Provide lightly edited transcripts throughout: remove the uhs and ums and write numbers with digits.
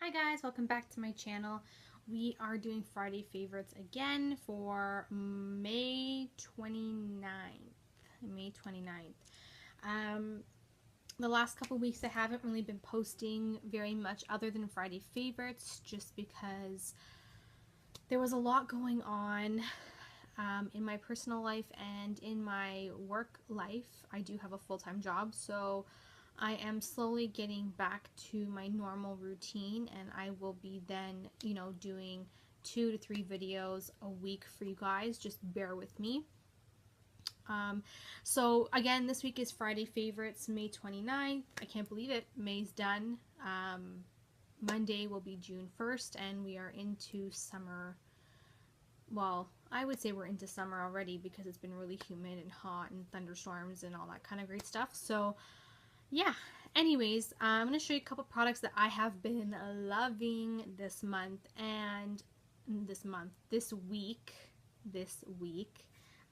Hi guys, welcome back to my channel. We are doing Friday favorites again for May 29th. May 29th. The last couple weeks I haven't really been posting very much other than Friday favorites just because there was a lot going on in my personal life and in my work life. I do have a full-time job, so I am slowly getting back to my normal routine, and I will be then, doing 2 to 3 videos a week for you guys. Just bear with me. So again, this week is Friday favorites, May 29th. I can't believe it. May's done. Monday will be June 1st, and we are into summer. Well, I would say we're into summer already because it's been really humid and hot and thunderstorms and all that kind of great stuff. So yeah, anyways, I'm going to show you a couple products that I have been loving this month and this week.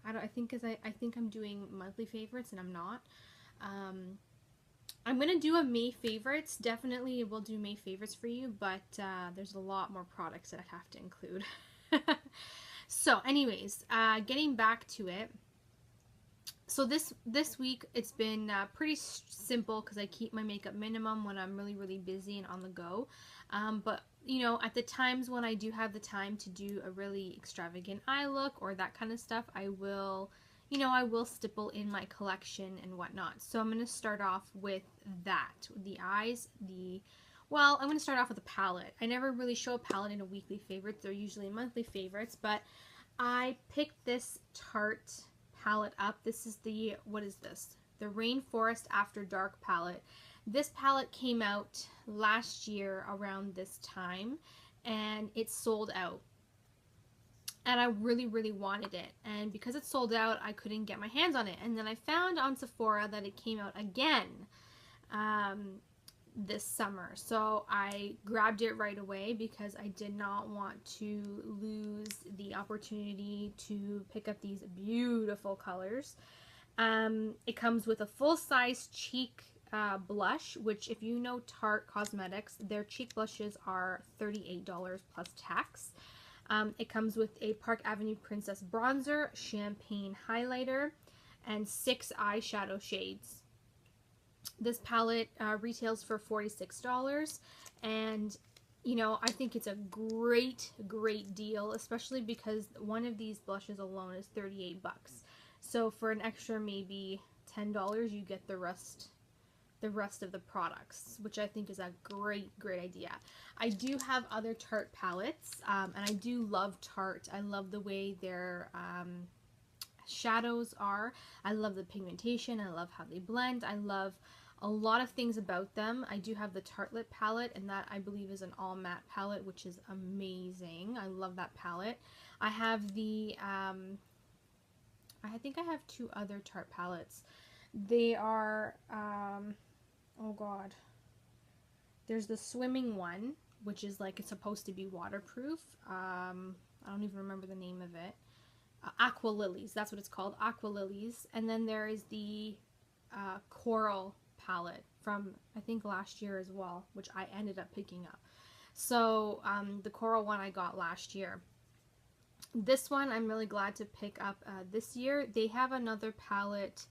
I think I'm doing monthly favorites and I'm not. I'm going to do a May favorites. Definitely we'll do May favorites for you, but there's a lot more products that I have to include. So anyways, getting back to it. So this week it's been pretty simple because I keep my makeup minimum when I'm really busy and on the go. But at the times when I do have the time to do a really extravagant eye look or that kind of stuff, I will stipple in my collection and whatnot. So I'm going to start off with that, the eyes, well, I'm going to start off with a palette. I never really show a palette in a weekly favorites. They're usually monthly favorites, but I picked this Tarte palette up. This is the, what is this? The Rainforest After Dark palette. This palette came out last year around this time, and it sold out. And I really wanted it. And because it sold out, I couldn't get my hands on it. And then I found on Sephora that it came out again this summer. So I grabbed it right away because I did not want to lose the opportunity to pick up these beautiful colors. It comes with a full-size cheek blush, which if you know Tarte Cosmetics, their cheek blushes are $38 plus tax. It comes with a Park Avenue Princess bronzer, champagne highlighter, and 6 eyeshadow shades. This palette retails for $46, and I think it's a great deal, especially because one of these blushes alone is 38 bucks. So for an extra maybe $10, you get the rest of the products, which I think is a great idea. I do have other Tarte palettes, and I do love Tarte. I love the way their shadows are. I love the pigmentation. I love how they blend. I love a lot of things about them. I do have the Tartelette palette, and that I believe is an all matte palette, which is amazing. I love that palette. I have the I think I have 2 other Tarte palettes. They are oh god, there's the swimming one, which is like, it's supposed to be waterproof. I don't even remember the name of it. Aqua Lilies, that's what it's called, Aqua Lilies. And then there is the Coral palette from, I think, last year as well, which I ended up picking up. So the Coral one I got last year. This one I'm really glad to pick up this year. They have another palette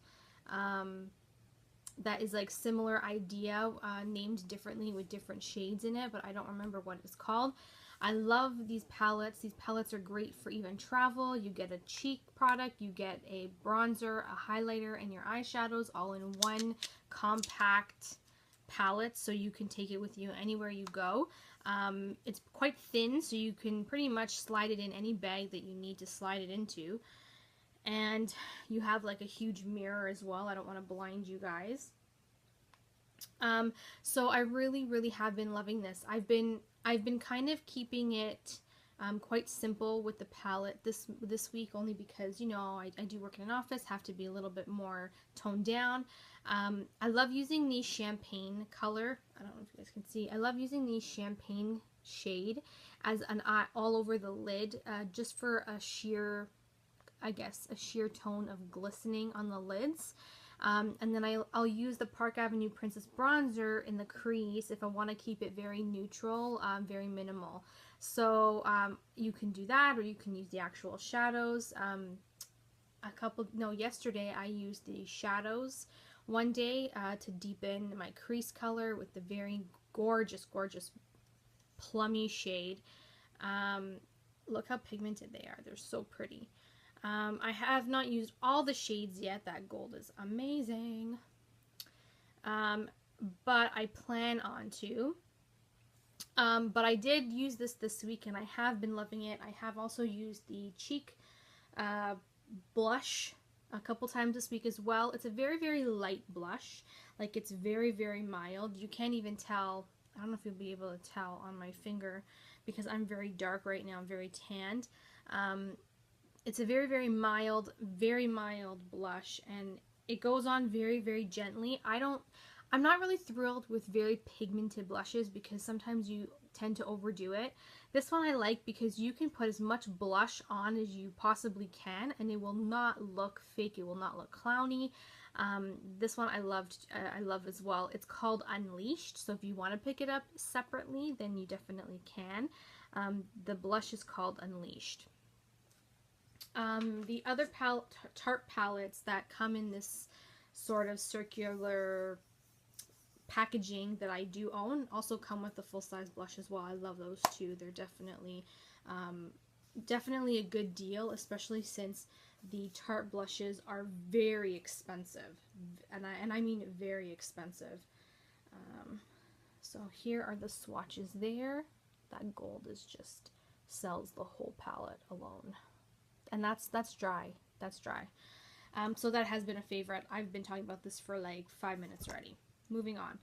that is like similar idea, named differently with different shades in it, but I don't remember what it's called. I love these palettes. These palettes are great for even travel. You get a cheek product, you get a bronzer, a highlighter, and your eyeshadows all in one compact palette, so you can take it with you anywhere you go. It's quite thin, so you can pretty much slide it in any bag that you need to slide it into. And you have like a huge mirror as well. I don't want to blind you guys. So I really have been loving this. I've been kind of keeping it quite simple with the palette this week, only because I do work in an office, have to be a little bit more toned down. I love using the champagne color. I don't know if you guys can see. I love using the champagne shade as an eye all over the lid, just for a sheer, I guess, a sheer tone of glistening on the lids. And then I'll use the Park Avenue Princess Bronzer in the crease if I want to keep it very neutral, very minimal. So you can do that, or you can use the actual shadows. Yesterday I used the shadows one day to deepen my crease color with the very gorgeous, gorgeous plummy shade. Look how pigmented they are. They're so pretty. I have not used all the shades yet. That gold is amazing. But I plan on to. But I did use this week and I have been loving it. I have also used the cheek blush a couple times this week as well. It's a very, very light blush. Like, it's very, very mild. You can't even tell. I don't know if you'll be able to tell on my finger because I'm very dark right now. I'm very tanned. It's a very, very mild blush, and it goes on very, very gently. I'm not really thrilled with very pigmented blushes because sometimes you tend to overdo it. This one I like because you can put as much blush on as you possibly can and it will not look fake. It will not look clowny. This one I love as well. It's called Unleashed, so if you want to pick it up separately, then you definitely can. The blush is called Unleashed. The other Tarte palettes that come in this sort of circular packaging that I do own also come with the full-size blush as well. I love those too. They're definitely a good deal, especially since the Tarte blushes are very expensive, and I mean very expensive. So here are the swatches there. That gold is just sells the whole palette alone, and that's dry. That's dry. So that has been a favorite. I've been talking about this for like 5 minutes already. Moving on.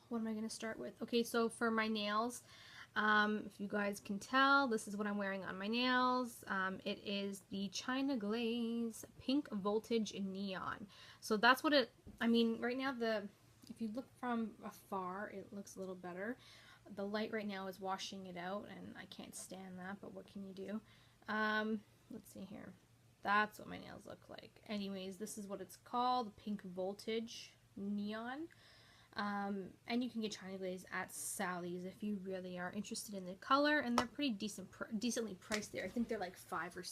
What am I going to start with? Okay, so for my nails, if you guys can tell, this is what I'm wearing on my nails. It is the China Glaze Pink Voltage Neon. So that's what I mean, right now, if you look from afar, it looks a little better. The light right now is washing it out, and I can't stand that, but what can you do? Let's see here. That's what my nails look like. Anyways, this is what it's called, Pink Voltage Neon. And you can get China Glaze at Sally's if you really are interested in the color, and they're pretty decently priced there. I think they're like $5 or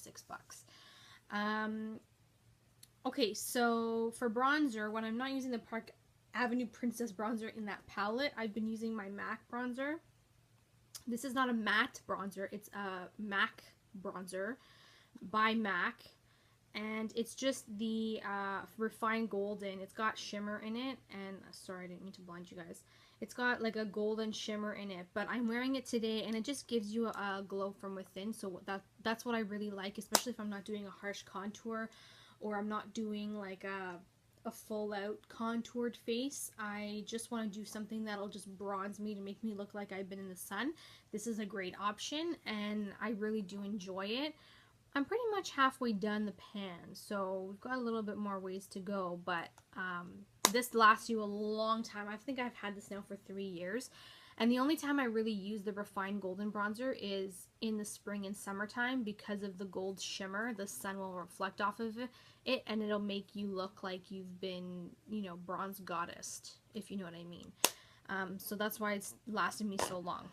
$6. Okay, so for bronzer, when I'm not using the Park Avenue Princess bronzer in that palette, I've been using my MAC bronzer. This is not a matte bronzer, it's a MAC bronzer by MAC, and it's just the refined golden. It's got shimmer in it, and sorry, I didn't mean to blind you guys. It's got like a golden shimmer in it, but I'm wearing it today and it just gives you a glow from within. So that's what I really like, especially if I'm not doing a harsh contour or I'm not doing like a full out contoured face. I just want to do something that'll just bronze me to make me look like I've been in the sun. This is a great option and I really do enjoy it. I'm pretty much halfway done the pan, so we've got a little bit more ways to go, but this lasts you a long time. I think I've had this now for 3 years, and the only time I really use the refined golden bronzer is in the spring and summertime because of the gold shimmer. The sun will reflect off of it, and it'll make you look like you've been, you know, bronze goddessed, if you know what I mean. So that's why it's lasted me so long.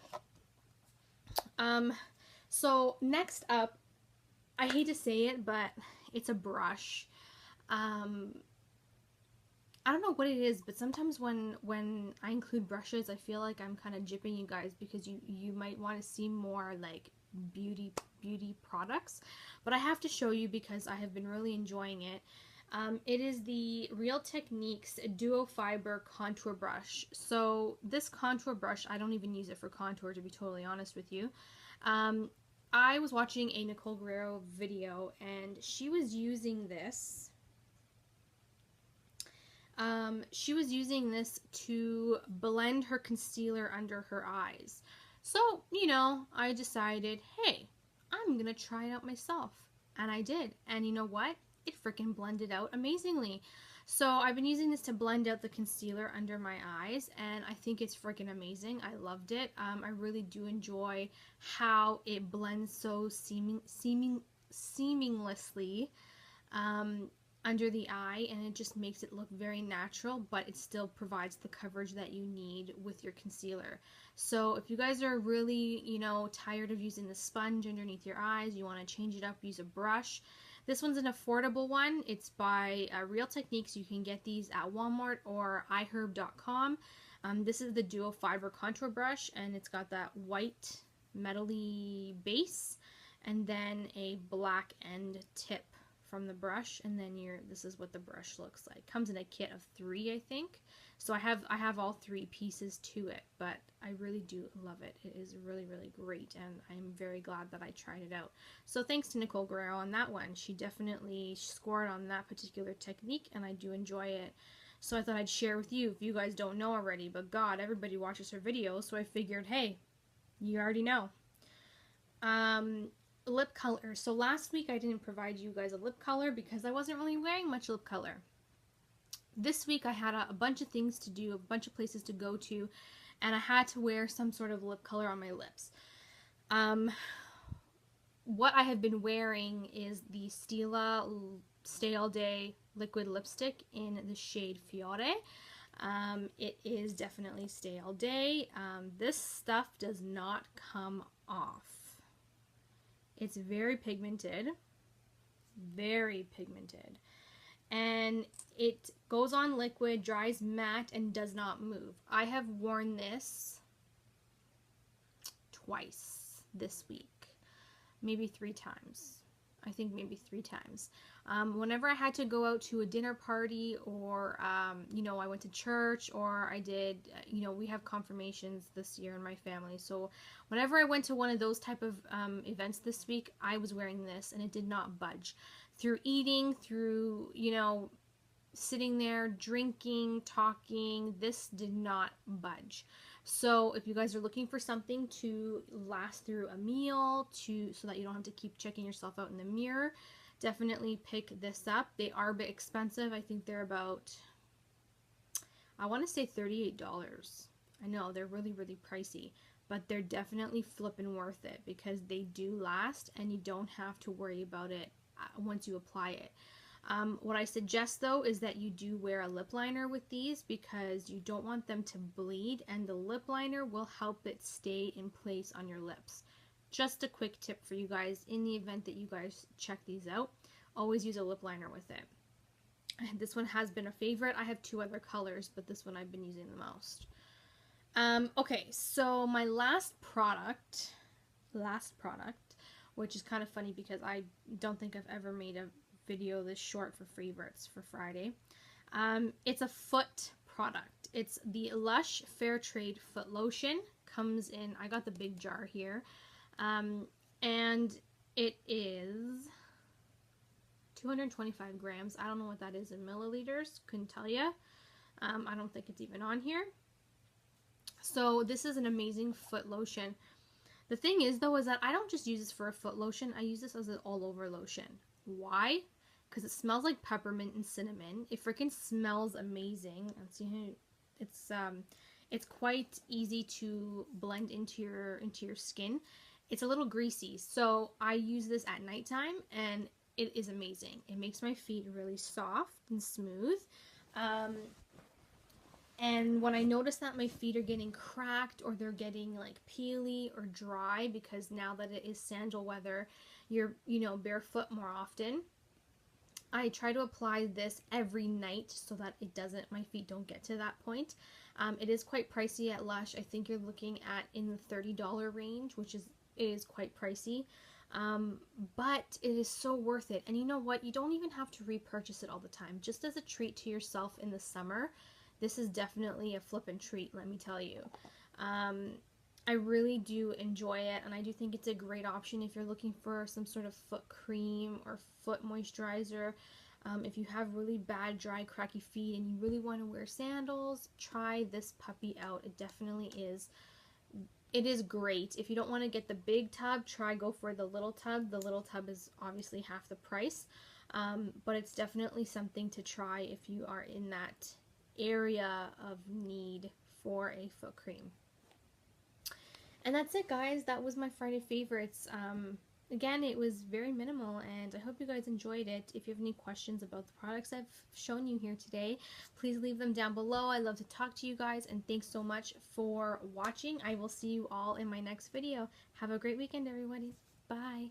So next up, I hate to say it, but it's a brush. I don't know what it is, but sometimes when I include brushes, I feel like I'm kind of gypping you guys because you might want to see more like beauty products. But I have to show you because I have been really enjoying it. It is the Real Techniques Duo Fiber Contour Brush. So this contour brush, I don't even use it for contour, to be totally honest with you. I was watching a Nicole Guerrero video and she was using this. She was using this to blend her concealer under her eyes. So, you know, I decided, hey, I'm gonna try it out myself. And I did. And you know what? It freaking blended out amazingly. So I've been using this to blend out the concealer under my eyes, and I think it's freaking amazing. I loved it. I really do enjoy how it blends so seamlessly. under the eye, and it just makes it look very natural, but it still provides the coverage that you need with your concealer. So if you guys are really, you know, tired of using the sponge underneath your eyes, you want to change it up, use a brush. This one's an affordable one. It's by Real Techniques. You can get these at Walmart or iHerb.com. This is the Duo Fiber Contour Brush, and it's got that white metally base and then a black end tip from the brush, and then this is what the brush looks like. Comes in a kit of 3, I think. So I have all 3 pieces to it, but I really do love it. It is really, really great, and I'm very glad that I tried it out. So thanks to Nicole Guerrero on that one. She definitely scored on that particular technique, and I do enjoy it. So I thought I'd share with you if you guys don't know already, but God, everybody watches her videos, so I figured, hey, you already know. Lip color. So last week I didn't provide you guys a lip color because I wasn't really wearing much lip color. This week I had a bunch of things to do, a bunch of places to go to, and I had to wear some sort of lip color on my lips. What I have been wearing is the Stila Stay All Day liquid lipstick in the shade Fiore. It is definitely Stay All Day. This stuff does not come off. It's very pigmented, and it goes on liquid, dries matte, and does not move. I have worn this twice this week, maybe 3 times. I think maybe 3 times. Whenever I had to go out to a dinner party, or you know, I went to church, or I did, you know, we have confirmations this year in my family, so whenever I went to one of those type of events this week, I was wearing this, and it did not budge. Through eating, through, you know, sitting there, drinking, talking, this did not budge. So if you guys are looking for something to last through a meal, so that you don't have to keep checking yourself out in the mirror, definitely pick this up. They are a bit expensive. I think they're about, I want to say $38. I know they're really, really pricey, but they're definitely flipping worth it because they do last, and you don't have to worry about it once you apply it. What I suggest though is that you do wear a lip liner with these because you don't want them to bleed, and the lip liner will help it stay in place on your lips. Just a quick tip for you guys in the event that you guys check these out. Always use a lip liner with it. This one has been a favorite. I have 2 other colors, but this one I've been using the most. Okay, so my last product, which is kind of funny because I don't think I've ever made a video this short for favorites for Friday. It's a foot product. It's the Lush Fair Trade Foot Lotion. Comes in, I got the big jar here, and it is 225 grams. I don't know what that is in milliliters, couldn't tell you. I don't think it's even on here. So this is an amazing foot lotion. The thing is though, is that I don't just use this for a foot lotion, I use this as an all over lotion. Why? Because it smells like peppermint and cinnamon. It freaking smells amazing. And see, it's quite easy to blend into your skin. It's a little greasy, so I use this at nighttime, and it is amazing. It makes my feet really soft and smooth. And when I notice that my feet are getting cracked, or they're getting like peely or dry, because now that it is sandal weather, you're, you know, barefoot more often, I try to apply this every night so that my feet don't get to that point. It is quite pricey at Lush. I think you're looking at in the $30 range, which is quite pricey. But it is so worth it. And you know what? You don't even have to repurchase it all the time. Just as a treat to yourself in the summer, this is definitely a flippin' treat, let me tell you. I really do enjoy it, and I do think it's a great option if you're looking for some sort of foot cream or foot moisturizer. If you have really bad, dry, cracky feet and you really want to wear sandals, try this puppy out. It definitely is. It is great. If you don't want to get the big tub, go for the little tub. The little tub is obviously half the price, but it's definitely something to try if you are in that area of need for a foot cream. And that's it, guys. That was my Friday favorites. again, it was very minimal, and I hope you guys enjoyed it. If you have any questions about the products I've shown you here today, please leave them down below. I love to talk to you guys, and thanks so much for watching. I will see you all in my next video. Have a great weekend, everybody. Bye.